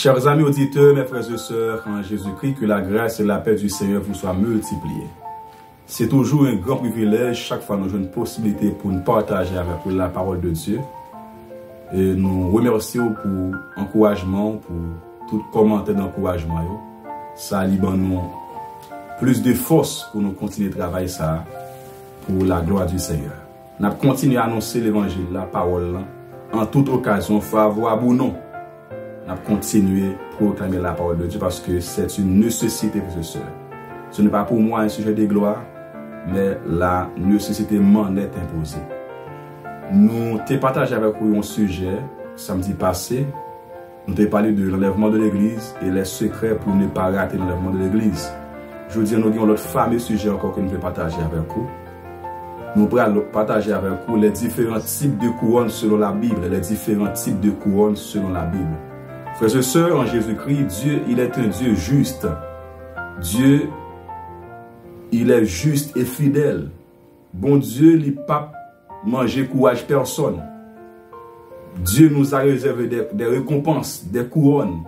Chers amis auditeurs, mes frères et sœurs, en Jésus-Christ, que la grâce et la paix du Seigneur vous soient multipliées. C'est toujours un grand privilège, chaque fois nous avons une possibilité pour nous partager avec vous la parole de Dieu. Et nous remercions pour l'encouragement, pour tout commentaire d'encouragement. Ça libère nous plus de force pour nous continuer de travailler ça pour la gloire du Seigneur. Nous continuons à annoncer l'évangile, la parole, en toute occasion, favorable ou non. Nous continuer à proclamer la parole de Dieu parce que c'est une nécessité, frères et sœurs. Ce n'est pas pour moi un sujet de gloire, mais la nécessité m'en est imposée. Nous t'ai partagé avec vous un sujet samedi passé. Nous t'ai parlé de l'enlèvement de l'église et les secrets pour ne pas rater l'enlèvement de l'église. Je veux dire, nous avons notre fameux sujet encore que nous pouvons partager avec vous. Nous pourrons partager avec vous les différents types de couronnes selon la Bible, les différents types de couronnes selon la Bible. Frères et sœurs, en Jésus-Christ, Dieu, il est un Dieu juste. Dieu, il est juste et fidèle. Bon Dieu, il n'a pas mangé courage personne. Dieu nous a réservé des récompenses, des couronnes,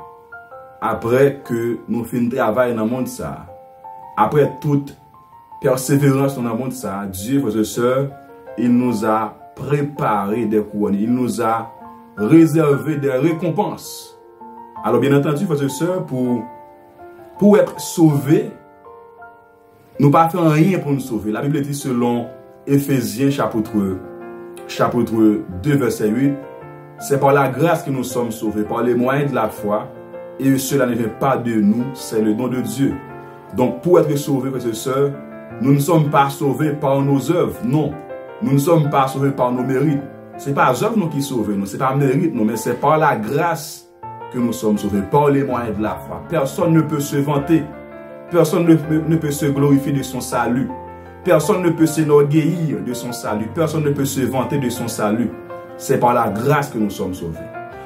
après que nous finissons travail dans le monde ça. Après toute persévérance dans le monde ça, Dieu, frères et sœurs, il nous a préparé des couronnes, il nous a réservé des récompenses. Alors bien entendu, frères et sœurs, pour être sauvés, nous ne pas faire rien pour nous sauver. La Bible dit selon Éphésiens chapitre 2 verset 8, c'est par la grâce que nous sommes sauvés, par les moyens de la foi, et cela ne vient pas de nous, c'est le don de Dieu. Donc pour être sauvés, frères et sœurs, nous ne sommes pas sauvés par nos œuvres, non. Nous ne sommes pas sauvés par nos mérites. Ce n'est pas les œuvres qui sauvent nous, ce n'est pas mérite, non, mais c'est par la grâce que nous sommes sauvés, par les moyens de la foi. Personne ne peut se vanter. Personne ne peut se glorifier de son salut. Personne ne peut s'enorgueillir de son salut. Personne ne peut se vanter de son salut. C'est par la grâce que nous sommes sauvés.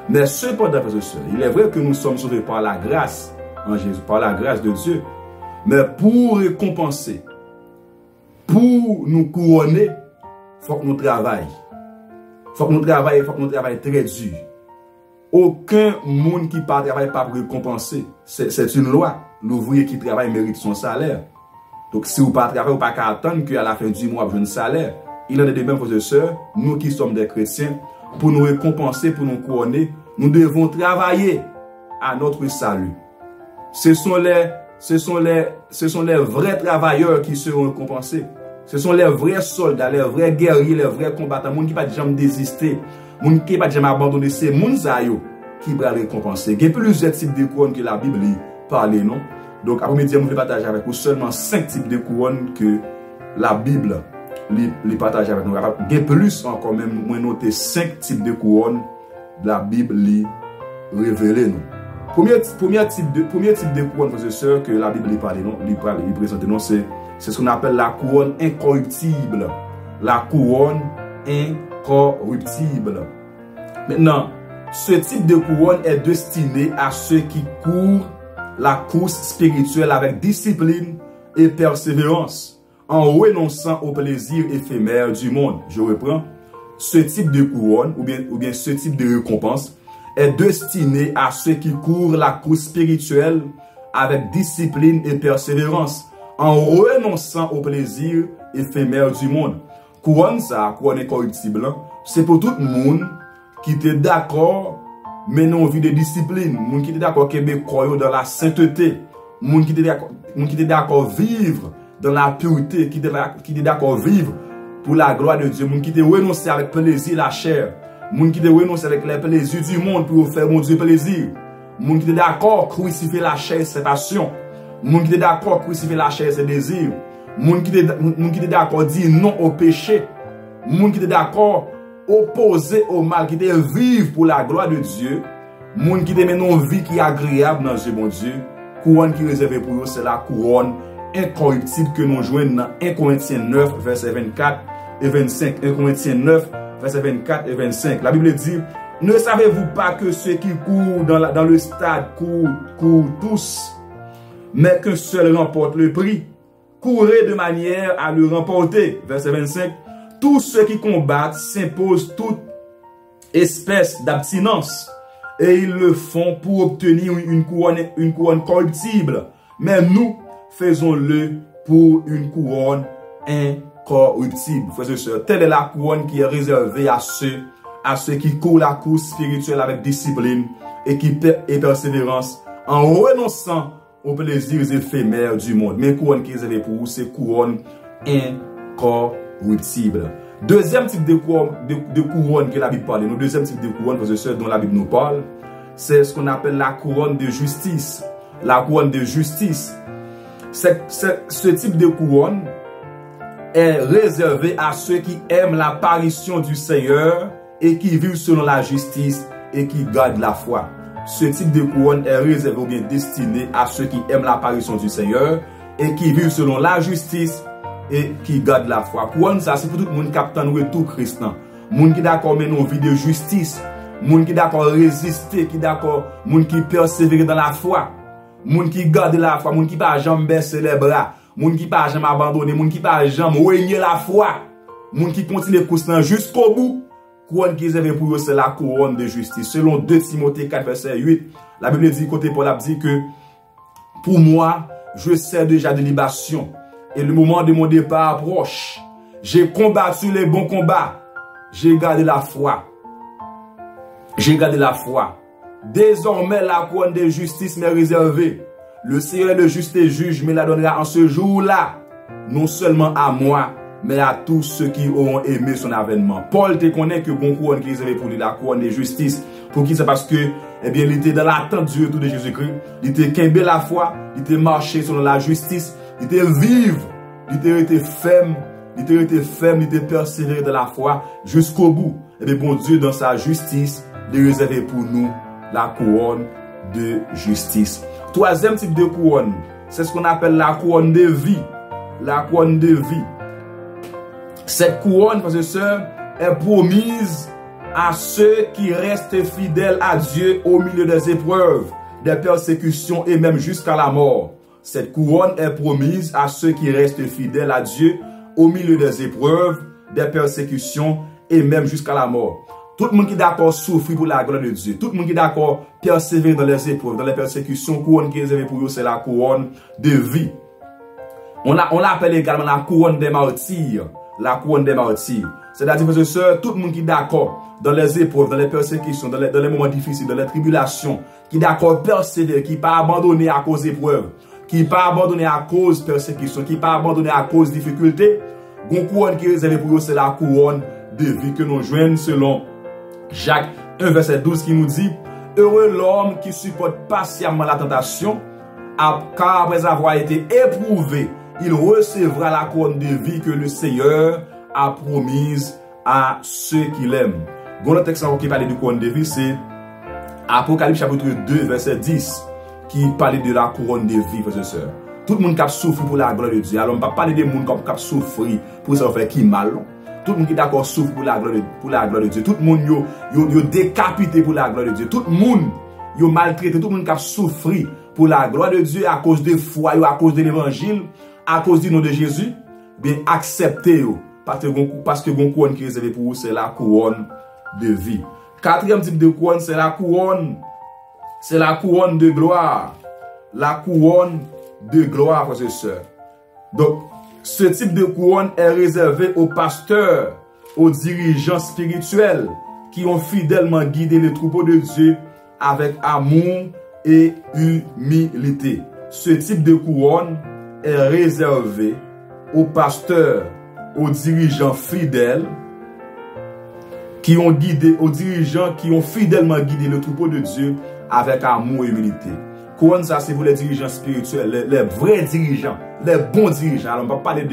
Mais cependant, frères et sœurs, il est vrai que nous sommes sauvés par la grâce en Jésus, par la grâce de Dieu. Mais pour récompenser, pour nous couronner, il faut que nous travaillions. Il faut que nous travaillions très dur. Aucun monde qui ne travaille pas pour récompenser. C'est une loi. L'ouvrier qui travaille mérite son salaire. Donc si vous ne travaillez pas, vous ne pouvez pas attendre qu'à la fin du mois, vous avez un salaire. Il en est de même, frères et sœurs, nous qui sommes des chrétiens, pour nous récompenser, pour nous couronner, nous devons travailler à notre salut. Ce sont les vrais travailleurs qui seront récompensés. Ce sont les vrais soldats, les vrais guerriers, les vrais combattants, les gens qui ne peuvent pas jamais désister. Les gens qui ne peuvent pas jamais abandonner, c'est les gens qui vont récompenser. Il y a plusieurs types de couronnes que la Bible parle, non? Donc, après-midi, je vais partager avec vous seulement 5 types de couronnes que la Bible les partage avec nous. Il y a plus encore, même, moi noté 5 types de couronnes de la Bible révélée, non? Premier type de couronne, frères et sœurs, que la Bible parle, non? Il présente, non? C'est ce qu'on appelle la couronne incorruptible. La couronne incorruptible. Maintenant, ce type de couronne est destiné à ceux qui courent la course spirituelle avec discipline et persévérance, en renonçant au plaisir éphémère du monde. Je reprends. Ce type de couronne, ou bien ce type de récompense, est destiné à ceux qui courent la course spirituelle avec discipline et persévérance, en renonçant au plaisir éphémère du monde. Couronne ça, couronne incorruptible, c'est pour tout le monde qui était d'accord mener une vie de discipline, monde qui était d'accord croire dans la sainteté, monde qui était d'accord vivre dans la pureté, qui était d'accord vivre pour la gloire de Dieu, monde qui était renoncé avec plaisir la chair, monde qui était renoncé avec les plaisirs du monde pour faire mon Dieu plaisir, monde qui était d'accord crucifier la chair et ses passions, monde qui était d'accord crucifier la chair et ses désirs, monde qui était d'accord dire non au péché, monde qui était d'accord opposé au mal, qui était vivre pour la gloire de Dieu, monde qui était une vie qui est agréable dans Dieu, bon Dieu, couronne qui est réservée pour eux, c'est la couronne incorruptible que nous jouons dans 1 Corinthiens 9, verset 24 et 25. 1 Corinthiens 9, verset 24 et 25. La Bible dit, ne savez-vous pas que ceux qui courent dans le stade courent tous, mais qu'un seul remporte le prix? Courez de manière à le remporter. Verset 25. Tous ceux qui combattent s'imposent toute espèce d'abstinence et ils le font pour obtenir une couronne corruptible. Mais nous faisons-le pour une couronne incorruptible. Frères et sœurs, telle est la couronne qui est réservée à ceux qui courent la course spirituelle avec discipline et persévérance en renonçant aux plaisirs éphémères du monde. Mais couronne qui est réservée pour vous, c'est couronne incorruptible. Deuxième type de couronne que la Bible parle, le deuxième type de couronne, frères et sœurs, dont la Bible nous parle, c'est ce qu'on appelle la couronne de justice. La couronne de justice. Ce type de couronne est réservé à ceux qui aiment l'apparition du Seigneur et qui vivent selon la justice et qui gardent la foi. Ce type de couronne est réservé ou bien destiné à ceux qui aiment l'apparition du Seigneur et qui vivent selon la justice et qui gardent la foi. Couronne, ça, c'est pour tout le monde qui a le retour Christ. Moun qui d'accord mener une vie de justice. Moun qui d'accord résister, qui d'accord, moun qui persévère dans la foi. Moun qui garde la foi, moun qui pas jamais baisser les bras. Moun qui pas jamais abandonner, moun qui pas jamais renier la foi. Moun qui continue courant jusqu'au bout. Couronne qui est pour eux, c'est la couronne de justice. Selon 2 Timothée 4, verset 8, la Bible dit, côté Paul a dit que pour moi, je sers déjà de libation et le moment de mon départ approche. J'ai combattu les bons combats. J'ai gardé la foi. J'ai gardé la foi. Désormais, la couronne de justice m'est réservée. Le Seigneur le juste et juge me la donnera en ce jour-là, non seulement à moi, mais à tous ceux qui auront aimé son avènement. Paul te connaît que bon couronne qui est réservé pour lui, la couronne de justice. Pour qui c'est parce que, eh bien, il était dans l'attente du retour de Jésus-Christ. Il était qu'imbé la foi, il était marché selon la justice, il était vivre, il était ferme, il était persévéré dans la foi jusqu'au bout. Et bien, bon Dieu, dans sa justice, il a réservé pour nous la couronne de justice. Troisième type de couronne, c'est ce qu'on appelle la couronne de vie. La couronne de vie. Cette couronne, frères et sœurs, est promise à ceux qui restent fidèles à Dieu au milieu des épreuves, des persécutions et même jusqu'à la mort. Cette couronne est promise à ceux qui restent fidèles à Dieu au milieu des épreuves, des persécutions et même jusqu'à la mort. Tout le monde qui est d'accord souffrir pour la gloire de Dieu. Tout le monde qui est d'accord persévérer dans les épreuves, dans les persécutions. Couronne qui est réservée pour eux, c'est la couronne de vie. On l'appelle également la couronne des martyrs. La couronne des martyrs. C'est-à-dire, frères et sœurs, tout le monde qui est d'accord dans les épreuves, dans les persécutions, dans les moments difficiles, dans les tribulations, qui est d'accord persévérer, qui n'est pas abandonné à cause d'épreuves, qui n'est pas abandonné à cause persécution, qui n'est pas abandonné à cause difficulté. Une couronne qui est réservée pour eux, c'est la couronne de vie que nous joignons selon Jacques 1, verset 12 qui nous dit: heureux l'homme qui supporte patiemment la tentation, car après avoir été éprouvé, il recevra la couronne de vie que le Seigneur a promise à ceux qui l'aiment. Le texte qui parle de couronne de vie, c'est Apocalypse chapitre 2, verset 10, qui parle de la couronne de vie, frères et sœurs. Tout le monde qui a souffert pour la gloire de Dieu. Alors, on ne va pas parler de gens qui ont souffert pour ça faire qui mal. Tout le monde qui est d'accord souffre pour la gloire de Dieu. Tout le monde est décapité pour la gloire de Dieu. Tout le monde est maltraité. Tout le monde qui a souffert pour la gloire de Dieu à cause de foi, à cause de l'évangile, à cause du nom de Jésus. Bien, acceptez parce que la couronne qui est réservée pour vous, c'est la couronne de vie. Quatrième type de couronne, c'est la couronne de gloire. La couronne de gloire, frères et sœurs. Donc, ce type de couronne est réservé aux pasteurs, aux dirigeants spirituels qui ont fidèlement guidé les troupeaux de Dieu avec amour et humilité. Ce type de couronne est réservé aux pasteurs, aux dirigeants fidèles qui ont fidèlement guidé le troupeau de Dieu avec amour et humilité. Couronne, ça, c'est pour les dirigeants spirituels, les vrais dirigeants, les bons dirigeants. Alors, on ne va pas parler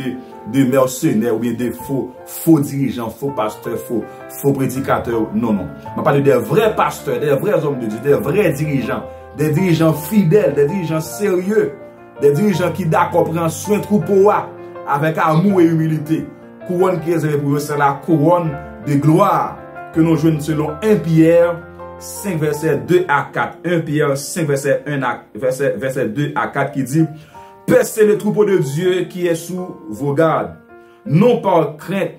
de mercenaires ou bien de faux dirigeants, faux pasteurs, faux prédicateurs. Non, non. On va parler des vrais pasteurs, des vrais hommes de Dieu, des vrais dirigeants, des dirigeants fidèles, des dirigeants sérieux, des dirigeants qui d'accord prennent soin de troupeau avec amour et humilité. Couronne qui est réservée pour eux, c'est la couronne de gloire que nous jouons selon 1 Pierre 5 verset 2 à 4. 1 Pierre 5 verset 2 à 4 qui dit: percez le troupeau de Dieu qui est sous vos gardes, non par contrainte,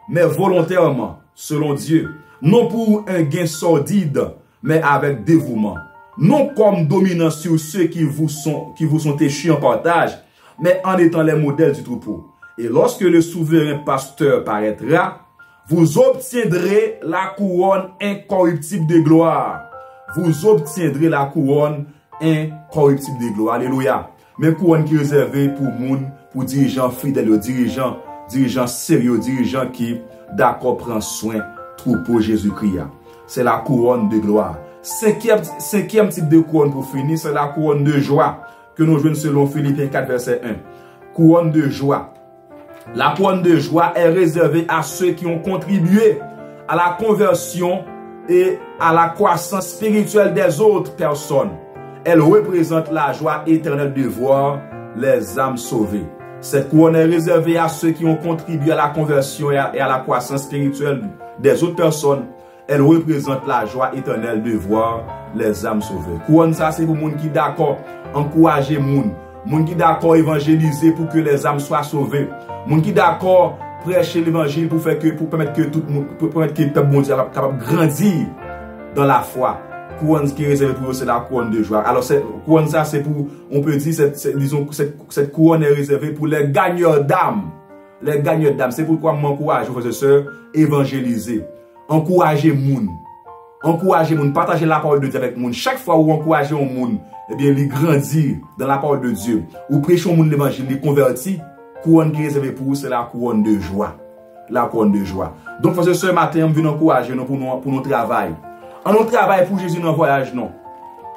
mais volontairement, selon Dieu, non pour un gain sordide, mais avec dévouement. Non comme dominant sur ceux qui vous sont échus en partage, mais en étant les modèles du troupeau. Et lorsque le souverain pasteur paraîtra, vous obtiendrez la couronne incorruptible de gloire. Vous obtiendrez la couronne incorruptible de gloire. Alléluia. Mais couronne qui est réservée pour moun, pour dirigeants fidèles, dirigeants sérieux, dirigeants qui d'accord prend soin troupeau Jésus-Christ. C'est la couronne de gloire. Cinquième type de couronne pour finir, c'est la couronne de joie que nous jouons selon Philippiens 4 verset 1. Couronne de joie. La couronne de joie est réservée à ceux qui ont contribué à la conversion et à la croissance spirituelle des autres personnes. Elle représente la joie éternelle de voir les âmes sauvées. Cette couronne est réservée à ceux qui ont contribué à la conversion et à la croissance spirituelle des autres personnes. Elle représente la joie éternelle de voir les âmes sauvées. Couronne ça c'est pour les gens qui d'accord encourager les gens qui d'accord évangéliser pour que les âmes soient sauvées. Les gens qui d'accord prêcher l'évangile pour permettre que tout le monde, pour permettre que le peuple bon Dieu soit capable de grandir dans la foi. Couronne qui est réservée pour eux, c'est la couronne de joie. Alors, couronne ça, c'est pour, on peut dire, cette couronne est réservée pour les gagneurs d'âme. Les gagneurs d'âme. C'est pourquoi m'encourage, frères et sœurs, évangéliser. Encourager moun. Encourager moun. Partager la parole de Dieu avec moun. Chaque fois où vous encouragez un moun, eh bien, il grandit dans la parole de Dieu. Ou prêchez un moun l'évangile, il convertit. Couronne qui est réservée pour vous, c'est la couronne de joie. La couronne de joie. Donc, frères et sœurs, matin, on vient encourager pour notre travail. En notre travail pour Jésus dans le voyage, non.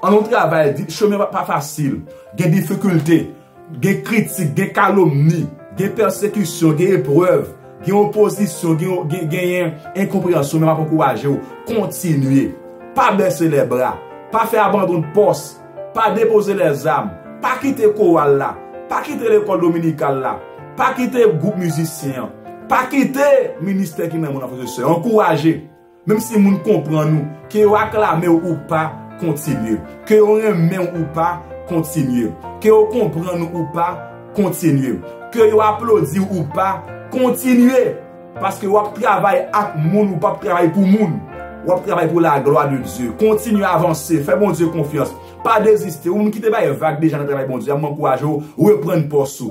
En notre travail, chemin pas facile. Il y a des difficultés, il y a des critiques, il y a des calomnies, il y a des persécutions, il y a des épreuves, il y a des oppositions, il y a des incompréhensions. Mais je vais encourager, continuez. Pas baisser les bras, pas faire abandon de poste, pas déposer les armes, pas quitter le choral là, pas quitter l'école dominicale là, pas quitter le groupe musicien, pas quitter le ministère qui est dans mon frère. Encouragez. Même si moun comprend nous, que vous acclamez ou pas, continuez. Que vous aimez ou pas, continuez. Que vous comprenez ou pas, continuez. Que vous applaudissez ou pas, continuez. Parce que vous travaillez avec moun ou pas travailler pour moun. Vous travaillez pour la gloire de Dieu. Continuez à avancer. Faites mon Dieu confiance. Pas désister. Ou ne quittez pas les vagues déjà dans le travail bon Dieu. M'encourage ou reprendre poste.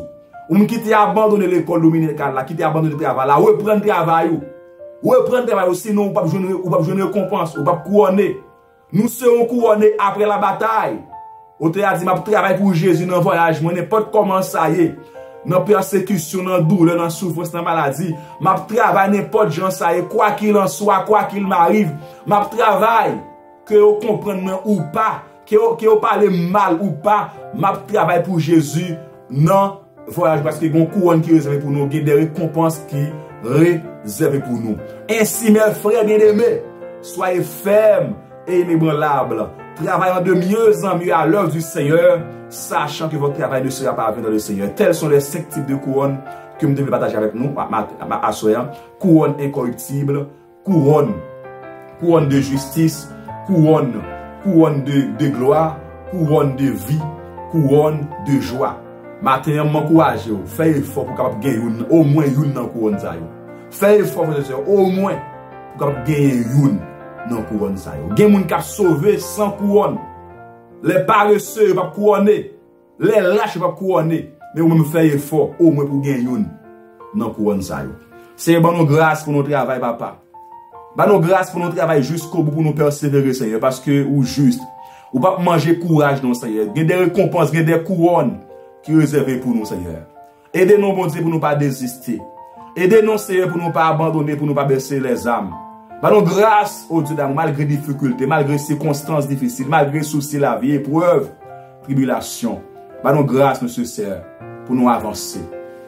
Ou ne quittez abandonner l'école dominicale là, quittez abandonner le travail là, reprendre le travail ou. Ou prendre travail sinon ou pas besoin récompense ou pas couronner. Nous serons couronnés après la bataille. On te a dit m'a travail pour Jésus dans voyage, moi n'importe comment ça y est. Dans persécution, dans douleur, dans souffrance, dans maladie, m'a travail n'importe gens ça y est, quoi qu'il en soit, quoi qu'il m'arrive, m'a travail que vous comprenez ou pas, que vous parlez mal ou pas, m'a travail pour Jésus dans voyage parce que bon couronne qui est réservé pour nous, des récompenses qui réservé pour nous. Ainsi, mes frères bien-aimés, soyez fermes et inébranlables, travaillant de mieux en mieux à l'œuvre du Seigneur, sachant que votre travail ne sera pas vain dans le Seigneur. Tels sont les 5 types de couronnes que vous devez partager avec nous, à soyant. Couronne incorruptible, couronne de justice, couronne de gloire, couronne de vie, couronne de joie. Maintenant, je m'encourage, faites effort pour gagner au moins une dans la couronne. Faites effort, au moins pour gagner une dans la couronne. Il y a des gens qui sont sauvés sans couronne. Les paresseux ne sont pas couronnés. Les lâches ne sont pas couronnés. Mais vous faites effort au moins pour gagner une dans la couronne. C'est bon grâce pour notre travail, papa. Bon grâce pour notre travail jusqu'au bout pour nous persévérer, Seigneur. Parce que ou juste, ou pas manger courage dans le Seigneur. Il y a des récompenses, il y a des couronnes qui sont réservées pour nous, Seigneur. Aidez-nous, bon Dieu, pour ne pas désister. Aidez-nous, Seigneur, pour ne pas abandonner, pour ne pas baisser les âmes. Nous grâce au Dieu d'amour, malgré difficultés, malgré circonstances difficiles, malgré soucis, la vie, épreuves, tribulations. Nous grâce, Monsieur Seigneur, pour nous avancer.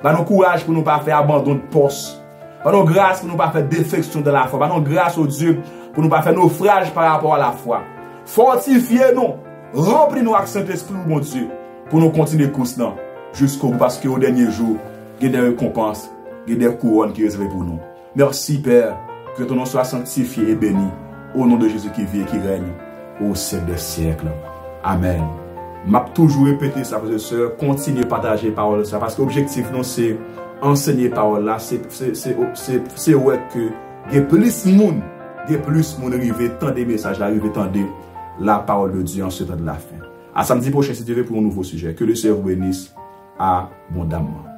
Nous courage pour ne pas faire abandon de poste. Nous grâce pour ne pas faire défection de la foi. Nous grâce au Dieu pour ne pas faire naufrage par rapport à la foi. Fortifiez-nous, remplis-nous avec Saint-Esprit, mon Dieu, pour nous continuer constant jusqu'au bout, parce qu'au dernier jour, il y a des récompenses, il y a des couronnes qui sont réservées pour nous. Merci, Père, que ton nom soit sanctifié et béni, au nom de Jésus qui vit et qui règne au siècle des siècles. Amen. M'a toujours répété ça, frères et sœurs, continuez à partager la parole, parce que l'objectif, c'est enseigner la parole là, c'est ouais que il y a plus de monde, et plus mon arrivé tant des messages, arriver tant de la parole de Dieu en ce temps de la fin. À samedi prochain, si Dieu veut, pour un nouveau sujet. Que le Seigneur vous bénisse abondamment.